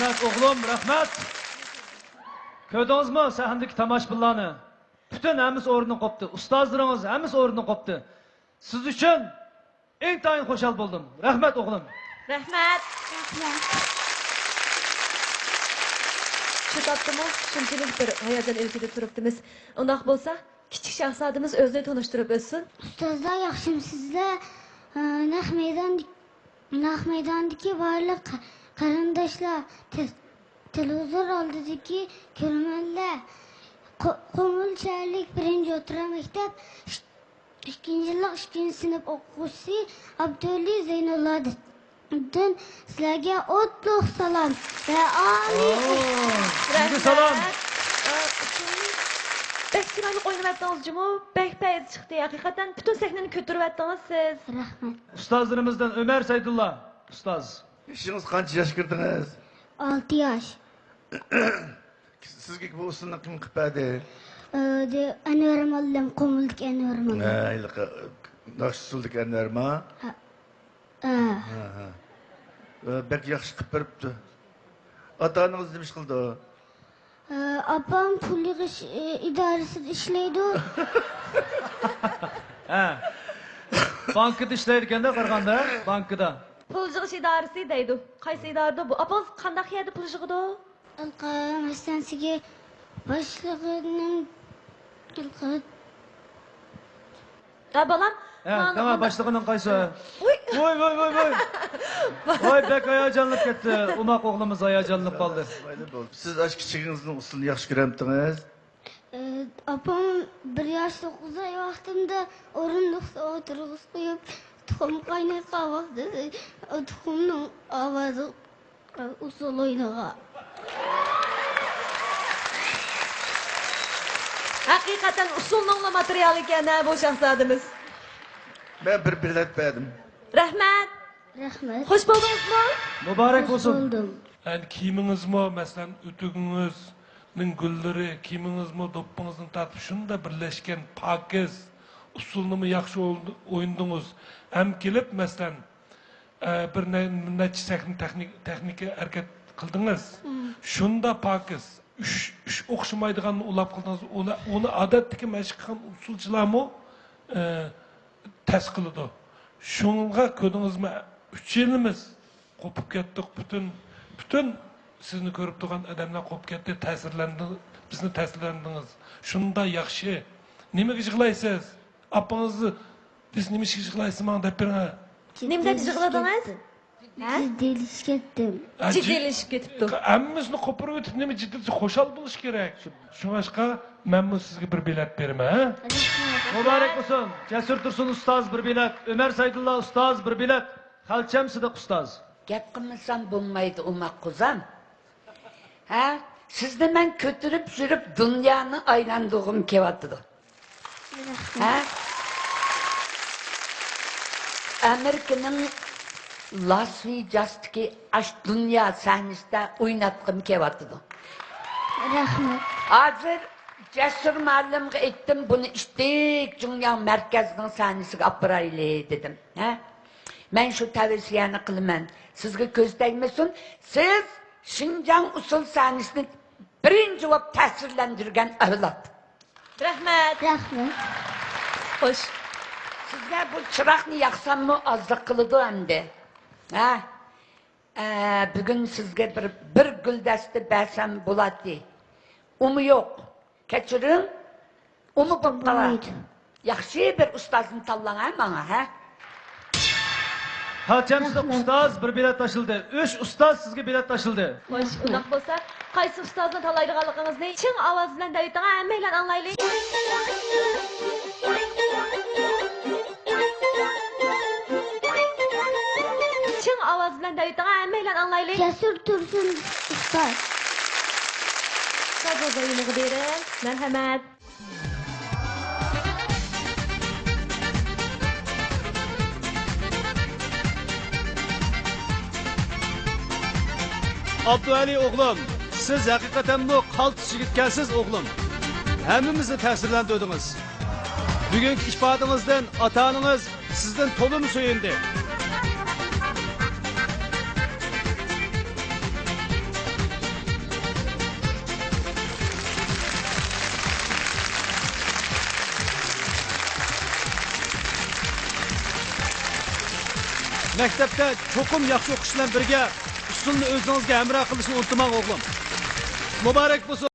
Rahmet oğlum, rahmet. Gördünüz mü sahnedeki tamaşbınlarını? Bütün hemiz orunu koptu. Ustazlarınız hemiz orunu koptu. Siz için intayın hoşal buldum. Rahmet oğlum. Rahmet. Şu tatlımız şunçilik bir hayacan ülkede turupdimiz. Ondaq bolsa, kiçik şahzadımız özünü tanıştırıp ötsün. Ustazlar yaxshimsizlar. Naq maydondagi barliq qarindoshlar, televizor oldidagi ko'rmanlar, qo'ng'ilchalik birinchi o'rta maktab, ikkinchi yillik 2 sinf o'quvchisi Abdulla Zeynulladdin sizlarga o'tliq salom va Size salam. Bek chiroyli o'ynab etdingiz jumu, bek payt chiqdi. Haqiqatan bütün sahnani ko'tarib etdingiz siz. rahmat. Ustazlarımızdan Ömer Saydullah. Ustaz. Yaşınız kaç yaş girdiniz? 6 yosh. Sizge bu usulunu kim kıpadi? Anvar Mollam qo'mildik Anvar Mollam. Nasıl usulduk enler ma? Belki yakşı kıpırıptı. Atanız demiş kıldı o. Apam pullik idorisida ishlaydi. He. Bankada işlerken de Qaraganda, bankada. Puljiq idorasi deydi. Qaysi idorada bu? Apoz qandaq yerda pul yig'idi? Mastansiga boshlig'ining Ha balam. Tamam başlığının kaysa. Uy. Oy bek ayacanlık gitti. Umak oğlumuz ayacanlık kaldı. Siz aşk çiçeğinizin usulunu yakşı göremdiniz. Apam 1 yosh 9 oy vaqtimda o'rindiqda o'tirg'iz qo'yib, tuxum qaynab qavaqdi. Tuxumning ovozi usul o'ynagan. Haqiqatan usulning materiali ekan bu şahzadimiz. Ben bir bilet verdim. Rahmat. Rahmat. Hoş buldingizmi? Mübarek olsun. Buldum. Yani kiyimingizmi, masalan, ütügünüzning gulleri, kiyimingizmi, doppingizni tatib shunda birlashgan pokiz usulni yaxshi o'yindingiz. Ham kelib, masalan, bir necha texnika harakat qildingiz. Shunda pokiz, uch o'xshamaydiganni ulab qildingiz. Uni odatdagi mashq qilgan usulchilarmi tas qiladi. Shunga ko'rdingizmi? 3 yilimiz qopib ketdik, bütün sizni ko'rib turgan odamlar qopib ketdi, bizni ta'sirlandingiz. Shunda yaxshi. Nimaga yig'laysiz? Apangizni biz nima yig'laysiz men deb bering. Nimda yig'ladingiz? Jiddiylik ketdim. Jiddiyleşip ketibdi. Hammamizni qo'pirib o'tib nima jiddiysi xo'shal bo'lish kerak. Shunga men sizga bir bilet beraman, ha? Mübarek olsun. Cesur Dursun ustaz bir bilet. Ömer Saydullah ustaz bir bilet. Halçem Sıdık ustaz. Gap qilmasam bo'lmaydi umaq quzam. Ha? Sizni men ko'tirib yurib dunyoni aylandig'im kelyapti. Ha? Amerikaning Las Vegas'dagi ash dunyo sahnesida o'ynatg'im kelyapti. Rahmat. Hozir Cesur muallimga aytdim, buni ishtik dunyo markazining sahnesiga olib boraylik dedim. Ha? Men shu tavsiyani qilaman. Sizga ko'z tegmasin. Siz Şinjan usul sahnesini birinchi bo'lib ta'sirlantirgan avlod. Rahmat. Rahmat. Xo'sh. Sizga bu chiroqni yoqsammi ozliq qiladi endi. Ha? Bugun sizga bir guldasta bersam bo'ladi. Umi yo'q. Kechiring. Umi bo'lmaydi. Yaxshi bir ustozni tanlang menga, ha? Halçem Sıdık ustaz bir bilet taşıldı. 3 ustaz sizge bilet taşıldı. Xo'sh, undaq bo'lsa, qaysi ustozni tanlaydiganligingizni chin ovoz bilan davitan hammalar anglaylik. Chin ovoz bilan davitan hammalar anglaylik. Jasur Tursun ustoz. Sabr bo'yniga bering. Marhamat. Abdüali oğlum, siz hakikaten bu kaltışı gitkensiz oğlum. Hemimizi tesirlendirdiniz. Bugünkü ifadenizden atanınız sizden tolunu söylendi. maktabda cho'qim yaxshi o'qish bilan birga usulni o'zingizga hamroh qilishni unutmang o'g'lim. Muborak bo'lsin.